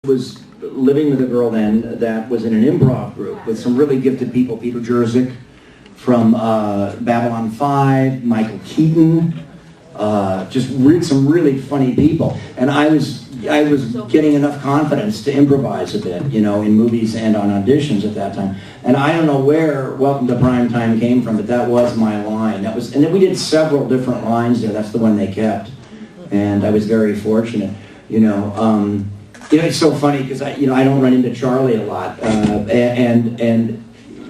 Was living with a girl then that was in an improv group with some really gifted people. Peter Jerzyk from Babylon 5, Michael Keaton, some really funny people. And I was getting enough confidence to improvise a bit, you know, in movies and on auditions at that time. And I don't know where Welcome to Primetime came from, but that was my line. And then we did several different lines there. That's the one they kept. And I was very fortunate, you know. It's so funny because I don't run into Charlie a lot, and in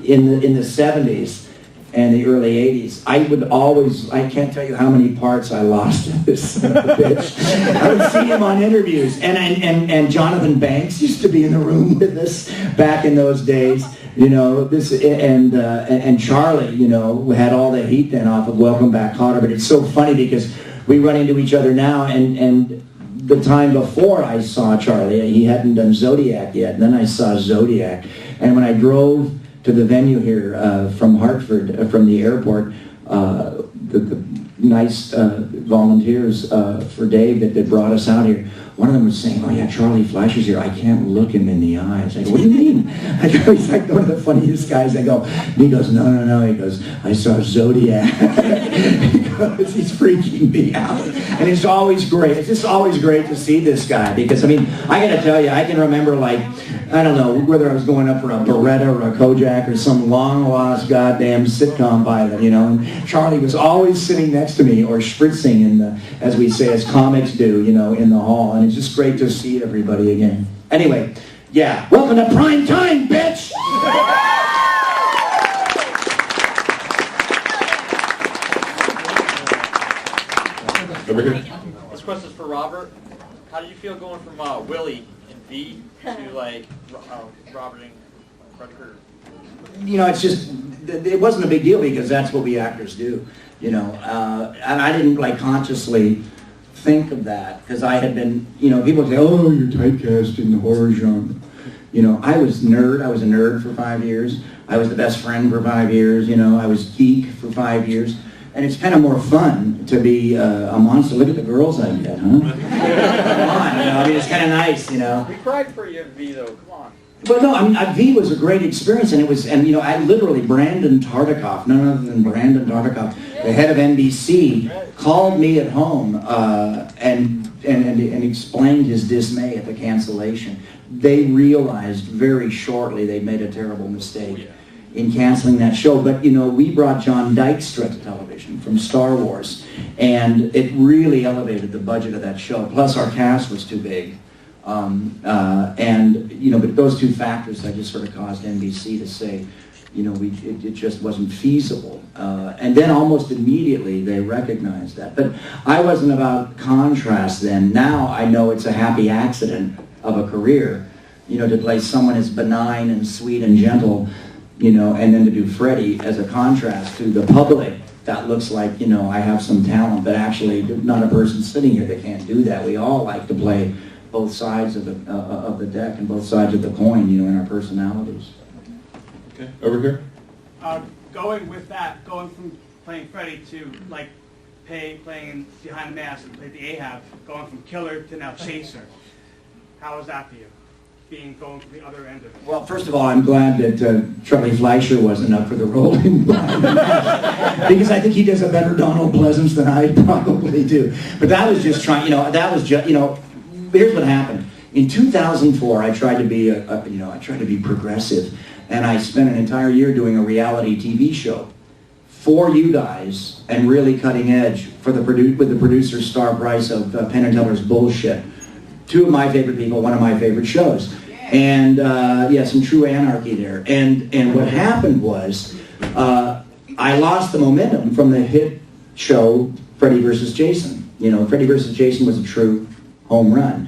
the 70s and the early 80s, I can't tell you how many parts I lost in this bitch. I would see him on interviews, and Jonathan Banks used to be in the room with us back in those days, you know. And Charlie, you know, had all the heat then off of Welcome Back, Kotter. But it's so funny because we run into each other now, and the time before I saw Charlie, he hadn't done Zodiac yet, and then I saw Zodiac. And when I drove to the venue here from Hartford, from the airport, the nice volunteers for Dave that brought us out here, one of them was saying, "Oh yeah, Charlie Fleischer's here. I can't look him in the eyes." I go, "What do you mean?" I go, he's like one of the funniest guys. I go, and he goes, No. He goes, "I saw Zodiac." He goes, "He's freaking me out." And it's always great. It's just always great to see this guy because, I mean, I got to tell you, I can remember, like, I don't know, whether I was going up for a Beretta or a Kojak or some long-lost goddamn sitcom pilot, you know, and Charlie was always sitting next to me or spritzing in the, as we say, as comics do, you know, in the hall. And it's just great to see everybody again. Anyway, yeah, welcome to Prime Time, bitch! Over here. This question is for Robert. How do you feel going from Willie in V to like Robert and Freddy Krueger? You know, it's just, it wasn't a big deal because that's what we actors do, you know. And I didn't like consciously think of that because I had been, you know, people say, "Oh, you're typecast in the horror genre." You know, I was a nerd for 5 years. I was the best friend for 5 years, you know. I was geek for 5 years. And it's kind of more fun to be a monster. Look at the girls I get, huh? Come on, you know, I mean, it's kind of nice, you know. We cried for you in V, though. Come on. But no, I mean, V was a great experience, and you know, I literally, Brandon Tartikoff, none other than Brandon Tartikoff, the head of NBC, called me at home and explained his dismay at the cancellation. They realized very shortly they'd made a terrible mistake in canceling that show. But, you know, we brought John Dykstra to television from Star Wars, and it really elevated the budget of that show. Plus, our cast was too big. And, you know, but those two factors that just sort of caused NBC to say, you know, it just wasn't feasible. And then almost immediately they recognized that. But I wasn't about contrast then. Now I know it's a happy accident of a career, you know, to play someone as benign and sweet and gentle, you know, and then to do Freddy as a contrast to the public. That looks like, you know, I have some talent, but actually not a person sitting here that can't do that. We all like to play both sides of the deck and both sides of the coin, you know, in our personalities. Okay, over here. Going from playing Freddy to like playing Behind the Mask and play the Ahab, going from killer to now chaser. How was that for you? Going to the other end of it? Well, first of all, I'm glad that Charlie Fleischer wasn't up for the role in Behind the Mask, because I think he does a better Donald Pleasance than I probably do. But that was just trying, you know, here's what happened. In 2004, I tried to be progressive, and I spent an entire year doing a reality TV show for you guys and really cutting edge with the producer's star price of Penn and Teller's Bullshit. Two of my favorite people, one of my favorite shows. And some true anarchy there. And what happened was I lost the momentum from the hit show Freddy vs. Jason. You know, Freddy vs. Jason was a true home run.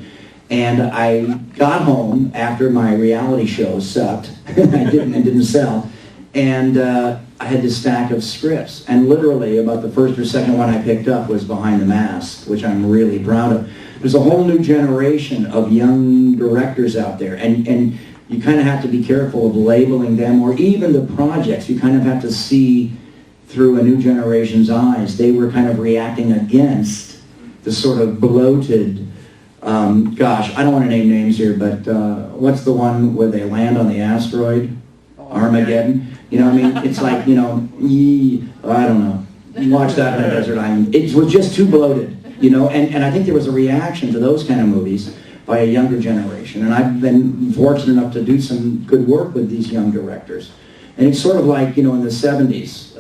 And I got home after my reality show sucked. I didn't sell. And I had this stack of scripts. And literally about the first or second one I picked up was Behind the Mask, which I'm really proud of. There's a whole new generation of young directors out there, and you kind of have to be careful of labeling them, or even the projects. You kind of have to see through a new generation's eyes. They were kind of reacting against the sort of bloated Gosh, I don't want to name names here, but what's the one where they land on the asteroid? Armageddon. You know, I mean, it's like, you know, I don't know. You watch that on a desert island. It was just too bloated, you know, and I think there was a reaction to those kind of movies by a younger generation. And I've been fortunate enough to do some good work with these young directors. And it's sort of like, you know, in the 70s,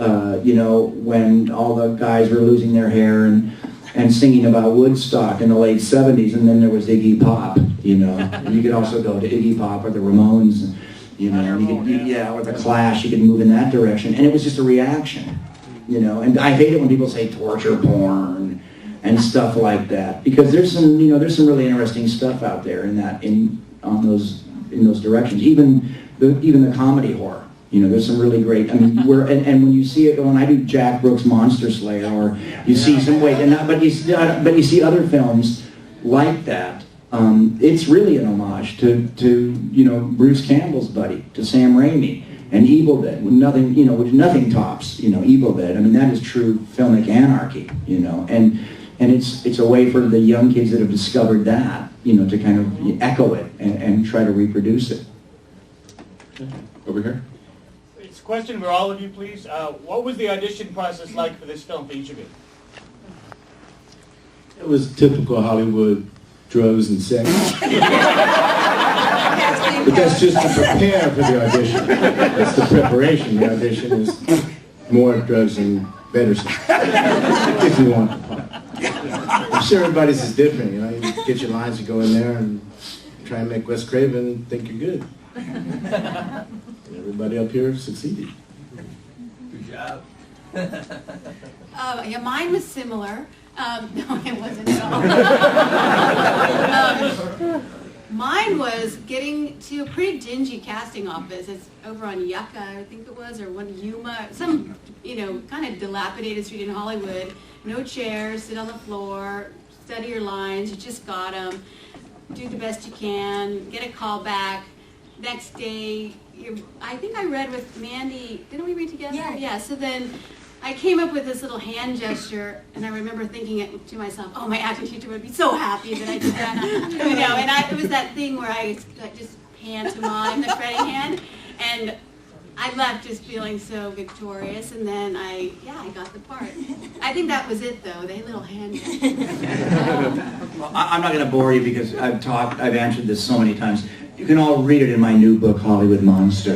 you know, when all the guys were losing their hair and singing about Woodstock in the late 70s, and then there was Iggy Pop, you know. And you could also go to Iggy Pop or the Ramones, you know, or the Clash, you could move in that direction. And it was just a reaction, you know. And I hate it when people say torture porn and stuff like that, because there's some, you know, there's some really interesting stuff out there in those directions. Even the comedy horror. You know, there's some really great. I mean, and when you see it, when I do Jack Brooks' Monster Slayer, or you see some but you see other films like that. It's really an homage to you know, Bruce Campbell's buddy, to Sam Raimi, and Evil Dead. With nothing tops, you know, Evil Dead. I mean, that is true filmic anarchy. You know, and it's a way for the young kids that have discovered that, you know, to kind of echo it and try to reproduce it. Over here. It's a question for all of you, please. What was the audition process like for this film for each of you? It was typical Hollywood, drugs and sex. But that's just to prepare for the audition. That's the preparation. The audition is more drugs and better sex, if you want the part. I'm sure everybody's is different, you know. You get your lines, you go in there and try and make Wes Craven think you're good. And everybody up here succeeded. Good job. Yeah, mine was similar. No, it wasn't at all. Mine was getting to a pretty dingy casting office. It's over on Yucca, I think it was, or one Yuma, some, you know, kind of dilapidated street in Hollywood. No chairs, sit on the floor, study your lines, you just got them, do the best you can, get a call back. Next day, I think I read with Mandy, didn't we read together? Yeah, so then I came up with this little hand gesture, and I remember thinking it to myself, oh, my acting teacher would be so happy that I did that. You know, and it was that thing where I just pantomime the Freddie hand, and I left just feeling so victorious, and then I got the part. I think that was it, though, the little hand gesture. Well, I'm not going to bore you because I've answered this so many times. You can all read it in my new book, Hollywood Monster.